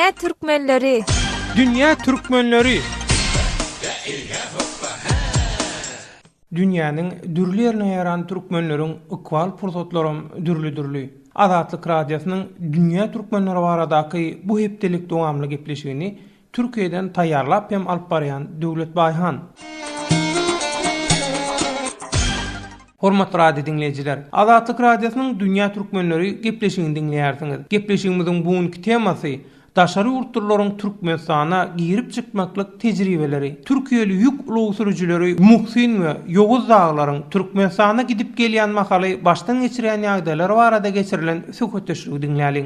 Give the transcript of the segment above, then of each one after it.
Dünya Türkmenleri. Dünya Türkmenleri. Dünýäniň dürli ýerine ýaran türkmenleriň ikwal pursatlarym dürli. Azatlyk radiosynyň Dünya Türkmenleri baradaky bu hepdelik dowamly gepleşigini Türkiýeden taýýarlap hem alyp barýan Döwlet Baýhan. Hormatly radio dinleyijiler, Azatlyk radiosynyň Dünya Türkmenleri gepleşigini dinleýärsiňiz. Gepleşigimiziň bugünkü temasy daşary urtlaryň Türkmenistana girip çykmaklyk tejribeleri. Türkiýeli ýük ulugy sürüjileri Muhsin we Ýoguz daglaryň Türkmenistana gidip gelýän mahaly başdan geçirýän ýagdaýlar barada geçirilen söhbetleşigi dinläliň.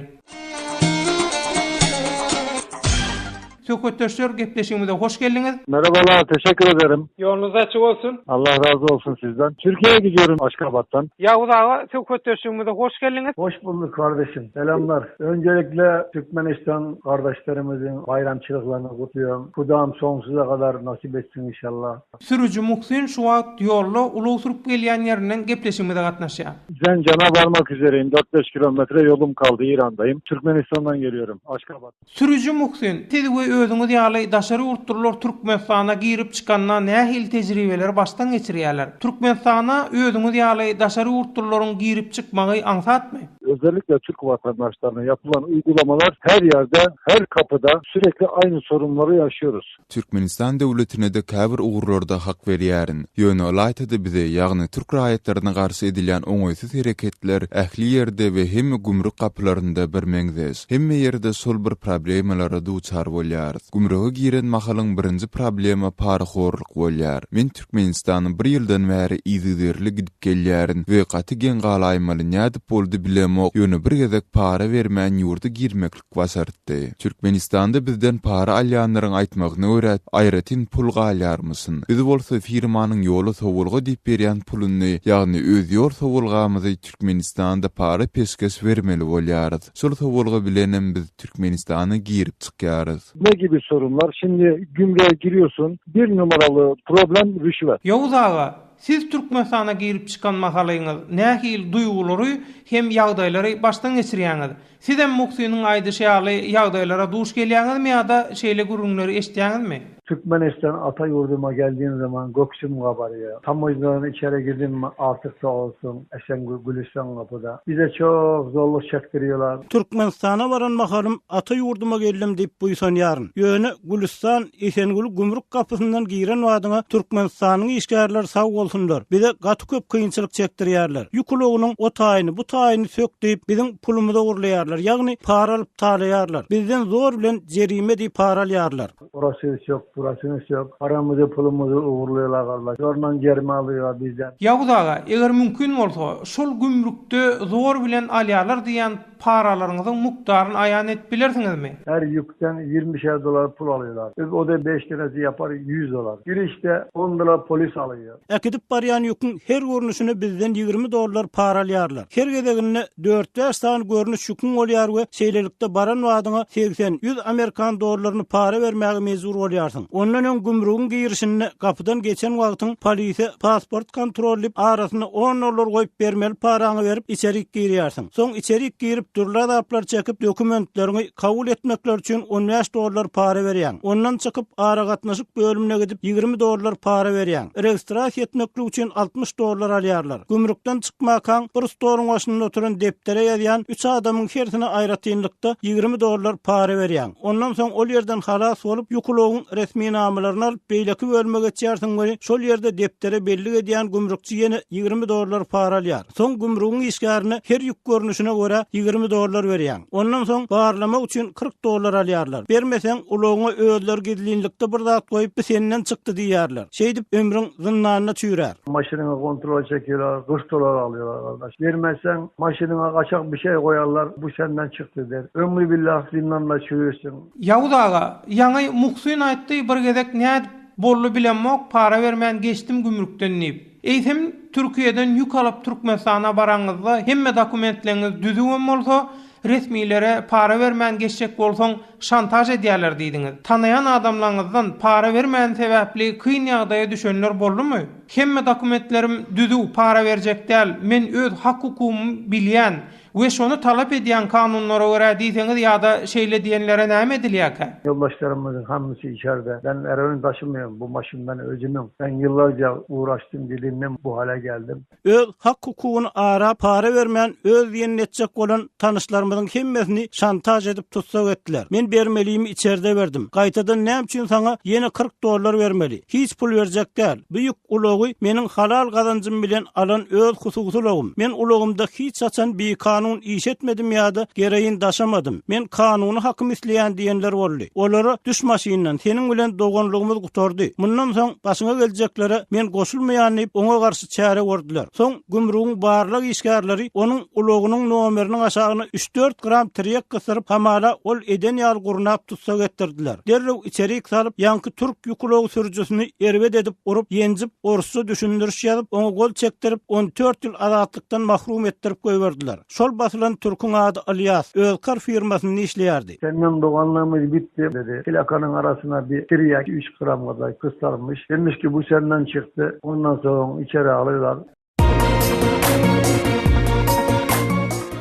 Söhbetleşler gepleşigimize hoş geldiňiz. Merhabalar, teşekkür ederim. Yolunuz açık olsun. Allah razı olsun sizden. Türkiye'ye gidiyorum Aşkabat'tan. Ýoguz daga söhbetleşigimize hoş geldiňiz. Hoş bulduk kardeşim. Selamlar. Öncelikle Türkmenistan kardeşlerimizin bayramçılıklarını kutluyorum. Kudam sonsuza kadar nasip etsin inşallah. Sürücü Muhsin şu wagt ýolda uluw sürüp gelýän ýerinden gepleşigimize gatnaşýar. Zencan'a varmak üzereyim. 4-5 kilometre yolum kaldı. İran'dayım. Türkmenistan'dan geliyorum. Aşkabat. Sürücü Muhsin, siz özüňiz ýaly daşary urtlar Türkmenistana girip çykandan nähil tejribeler başdan geçirýärler. Türkmenistana özüňiz ýaly daşary urtlaryň girip çykmagy aňsatmy? Özellikle Türk vatandaşlarına yapılan uygulamalar her yerde, her kapıda sürekli aynı sorunları yaşıyoruz. Türkmenistan döwletine de käbir ugurlarda hak berýärin. Ýöne olaýtdy bize, ýagny Türk raýatlaryna garşy edilýän oňoýsuz hereketler ähli ýerde we hemme gümrük kapylarynda bir meňzes. Hemme ýerde sol bir problemalara duçar bolýar. Gümrüge giren mahalyň birinji problema paraxorlyk bolýar. Men Türkmenistanyň bir ýyldan bäri iziderli gidip gelýärin we gaty gen galaýmaly nädip boldy bilemok. Ýöne bir gezek para bermän ýurda girmeklik basartdy. Türkmenistanda bizden para alýanlaryň aýtmagyna görä aýratyn pul galýarmysyn. Biz bolsa firmanyň ýoly sowulga diýip berýän puluny, ýagny öz ýol sowulgamyzy Türkmenistanda para peşkes bermeli bolýarys. Şol sowulga bilenem biz Türkmenistana girip çykýarys. Ne gibi sorunlar? Şimdi gümrüğe giriyorsun. Bir numaralı problem rüşvet. Ýoguz daga, siz Türkmenistana girip çykan mahalyňyz nähil duýgulary hem ýagdaýlary başdan geçirýäňiz. Siz hem Muhsin'in aýdyşy ýaly ýagdaýlara duş gelýäňizmi ýa-da şeýle gurulmaly eşitýäňizmi? Türkmenistan ata yurduma geldiğin zaman göksüm kabarıyor. Tam o yüzden içeri girdim mi artık sağ olsun Eşen Gülistan kapıda. Bize çok zorluk çektiriyorlar. Türkmenistan'a varan mahalım ata yurduma geldim deyip buysan yarın. Yöne Gülistan Eşengül gümrük kapısından giren vaadına Türkmenistan'ın işgärler sağ olsunlar. Bize gatı köp kıyınçılık çektiriyarlar. Yükuluğunun o tayini bu tayini sök deyip bizim pulumuza uğurlayarlar. Yani paralıp talayarlar. Bizden zor bilen cerime deyip paralayarlar. Orası yok. Burasını yok. Paramızı pulumuzu uğurluyorlar kardeş. Oradan germe alıyorlar bizden. Ýoguz daga, eger mümkin bolsa, şol gümrükde zor bilen alýarlar diýen paralaryňyzyň mukdaryny aýan etip bilersiňizmi? Her yükten $20 pul alıyorlar. O da 5 tanesi yapar $100. Girişte $10 polis alıyor. Ekidip barýan ýükün her görnüşini bizden $20 paralayarlar. Her gezegine 4-5 tane görnüş ýükün bolýar we şeýlelikde baran wadyňa 80-100 Amerikan dollaryny para bermäge mezur bolýarsyň. Ondan öň gümrüğün girişine kapıdan geçen wagtyň polisi pasport kontrollayıp arasyna $10 goýup bermeli paraňy berip içeri girýärsiň. Soň içeri girip durlar adaplar çekip dokumentlerini kabul etmekler üçin $15 para berýän. Ondan çykyp ara gatnaşyp bölümine gidip $20 para berýän. Registrasiýa etmeklik üçin $60 alýarlar. Gümrükden çykmakan bir storyň başynda oturan deptere ýazýan 3 adamyň hersine aýratynlykda $20 para berýän. Ondan soň ol ýerden halas bolup ýukulugyň resmi namalaryny alyp beýleki bölmege çýarsyň we şol ýerde deptere belli edýän gümrükçi ýene $20 para alýar. Soň gümrüğün işgärine her ýük görnüşine görä $20 berýän. Ondan soň barlama üçin $40 alýarlar. Bermeseň ulugyňa özleri gizlinlikde bir zat goýup senden çykdy diýärler. Şeýdip ömrüň zyndanına çýrer. Maşynyňy kontrol çekiyorlar, $40 alıyorlar kardeş. Vermezsen maşynyňa gaçak bir şey koyarlar, bu senden çıktı der. Ömrü billah zindanda çürürsün. Ýoguz daga, ýaňy Muhsin aýtdy bir gezek nädip bolly bilemok para bermän geçdim gümrükden diýip. Eýsem Türkiýeden ýük alyp Türkmenistana baraňyzda hemme dokumentleriniz düzgün bolsa resmilere para bermän geçecek bolsaň şantaj edýärler diýdiňiz. Tanayan adamlaryňyzdan para bermän sebäpli kyn ýagdaýa düşenler boldumy? Hemme dokumentlerim düzgün para berjek däl, men öz hak hukumy bilýän we şonu talap edýän kanunlara görä diýseňiz ýa-da şeýle diýenlere näme edilýär? Yoldaşlarımızın hamısı içeride. Ben eroin taşımıyorum. Bu maşından özümüm. Ben yıllarca uğraştım, dilimden bu hale geldim. Öz hak hukugyny ara para bermän öz ýen netjek bolan tanışlarymyzyň hemmesini şantaj edip tutsak etdiler. Men bermeliyimi içeride verdim. Gaýtadan näme üçin saňa ýene $40 bermeli? Hiç pul berjek däl. Büyük ulogy meniň halal gazanjym bilen alan öz hususulugum. Men ulugumda hiç açan bir kanun iş etmedim ýa-da gereğin daşamadım. Men kanuny hakym isleýän diýenler boldy. Olara düş maşynyň seniň bilen doganlygymyz gutardy. Mundan soň başyňa geljeklere men goşulmaýan diýip oňa garşy çäre berdiler. Soň gümrügiň barlyk işgärleri onuň ulogynyň nomerini aşagyna 3-4 gram tirek gysyryp hamala ol eden ýal gurnap tutsak etdirdiler. Derrew içerik salyp ýanky türk ýukulogy sürüjüsini erbet edip urup ýenjip orusça düşündiriş ýazyp oňa gol çekdirip 14 ýyl azatlıktan mahrum ettirip goýberdiler. Şol basylan türküň ady Ilyas Özkar firmasyny işleýärdi. Senin doğanlığımız bitti dedi. Plakanın arasına bir tiryak 3 gram kadar kısarmış. Demiş ki bu senden çıktı. Ondan sonra içeri alırlar.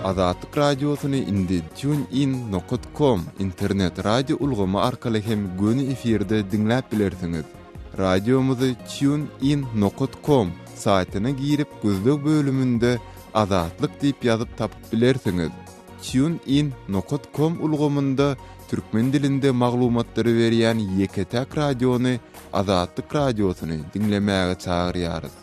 Azatlyk radiosyny indi tunein.com internet radio ulgamy arkaly hem göni efirde dinläp bilersiňiz. Radiomuzy tunein.com saýtyna girip gözlük bölümünde Azatlyk diýip ýazyp tapyp bilersiňiz. tunein.com ulgamynda türkmen dilinde maglumatlary berýän Ýeketäk radiony Azatlyk radiosyny dinlemäge çagyrýarys.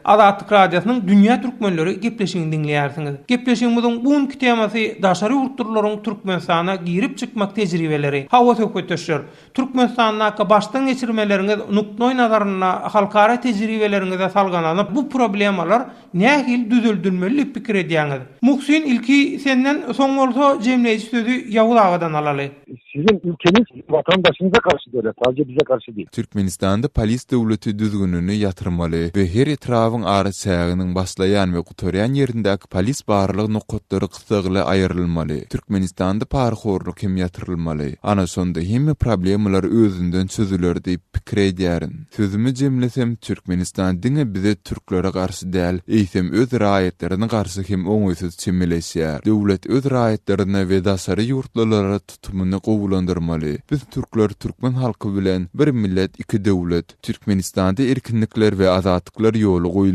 Azatlyk radiosynyň dünýä türkmenleri gepleşigini dinleýärsiňiz. Gepleşigimiziň bugunky temasy daşary urturlaryň Türkmenistana girip çykmak tejribeleri. Hawa söhbetleşýär. Türkmenistana başdan geçirmeleriňiz nuknoy nazaryna halkara tejribeleriňize salgananyp bu problemalar nähil düzeltilmeli pikir edýäňiz. Muhsin ilki senden soň bolsa jemleýici sözü Ýawuz agadan alaly. Sizin ülkeniz vatandaşınıza karşı devlet, sadece bize karşı değil. Türkmenistan'da polis devleti düzgününü yatırmalı ve her etrafın arı säginiň başlayan ve gutaryan yerindeki polis barlyk nokotları kısagyla aýrylmaly. Türkmenistan'da parhorluk hem yatırılmalı. Ana sonda hemme problemler özünden çözüler diýip pikir edýärin. Sözümü jemlesem Türkmenistan diňe bize Türklere karşı däl, eýsem öz raýatlaryna karşı hem oňaýsız çemeleşýär. Döwlet öz raýatlaryna we daşary ýurtlalara tutumyny gowulandyrmaly. Biz Türkler Türkmen halky bilen bir millet, iki döwlet. Türkmenistanda erkinlikler we azatlıklar ýoly goýulmaly.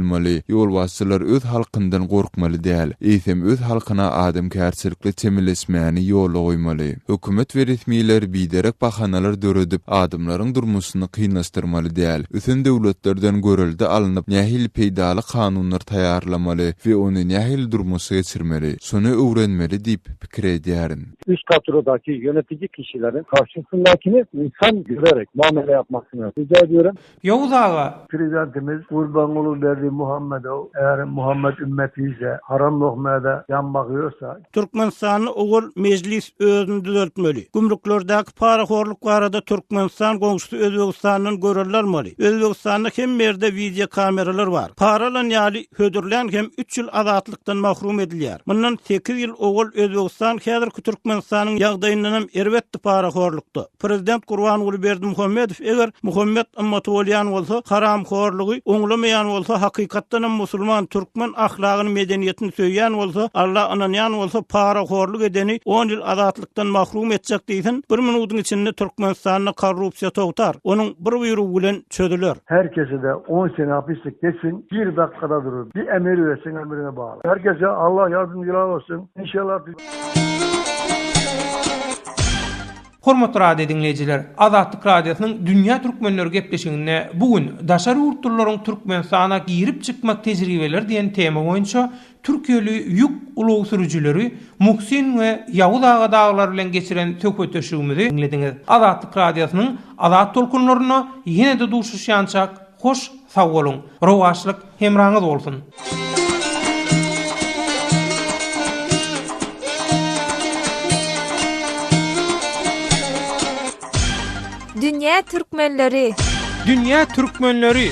Ýolbaşçylar öz halkyndan gorkmaly däl. Eýsem öz halkyna adamkärçilikle çemeleşmäni ýoly goýmaly. Hökümet we resmiler biderek bahanalar döredip adamlaryň durmuşyny kynlaşdyrmaly däl. Ösen döwletlerden görüldi alınıp nähil peýdaly kanunlar taýýarlamaly we ony nähil durmuşa geçirmeli. Şonu öwrenmeli diýip pikir edýärin. Üst kadrodaki yönetici kişilerin karşısındakini insan görerek muamele yapmasını rica ediyorum. Ýawuz aga, Prezidentimiz Gurbangulu Berdi Muhammedow eğer Muhammed ümmeti ise haram lokmada yan bakıyorsa Türkmenistanyň ugul meclis özüni düzeltmeli. Gümrüklerdäki paraxorluk barada Türkmenistan goňşusy Özbegistanyň görürlermeli. Özbegistanyň hem ýerde video kameralar bar. Paralan ýaly hödürlän hem 3 ýyl azatlykdan mahrum edilýär. Mundan 8 ýyl ugul Özbegistan häzirki Türkmenistanyň ýagdaýyndan erbetdi paraxorlukda. Prezident Gurbanguly Berdimuhammedow eger Muhammed Ammatowalyan bolsa haramxorlugy oňlamaýan bolsa hakykatdan musulman türkmen ahlagyny medeniýetini söýýän bolsa Allah ananýan bolsa paraxorluk edeni 10 ýyl azatlykdan mahrum etjek diýsin. 1 minutyň içinde Türkmenistanyň korrupsiýa togtar. Onuň bir buyrugy bilen çödüler. herkese de 10 sene hapislik desin, 1 dakikada durur. Bir emir versin, emrine bağlı. Herkese Allah yardımcılar olsun. İnşallah Hormatly radio dinleyijiler, Azatlyk radiosynyň dünýä türkmenleri gepleşigine bugün daşary urturlaryň Türkmenistana girip çykmak tejribeleri diýen tema boýunça Türkiýeli ýük ulogy sürüjileri Muhsin we Ýawuz aga daglar bilen geçiren söhbetleşigimizi dinlediňiz. Azatlyk radiosynyň azat tolkunlaryna ýene-de duşuşýançak hoş sag bolun. Rowaçlyk hemraňyz bolsun. Dünya Türkmenleri. Dünya Türkmenleri.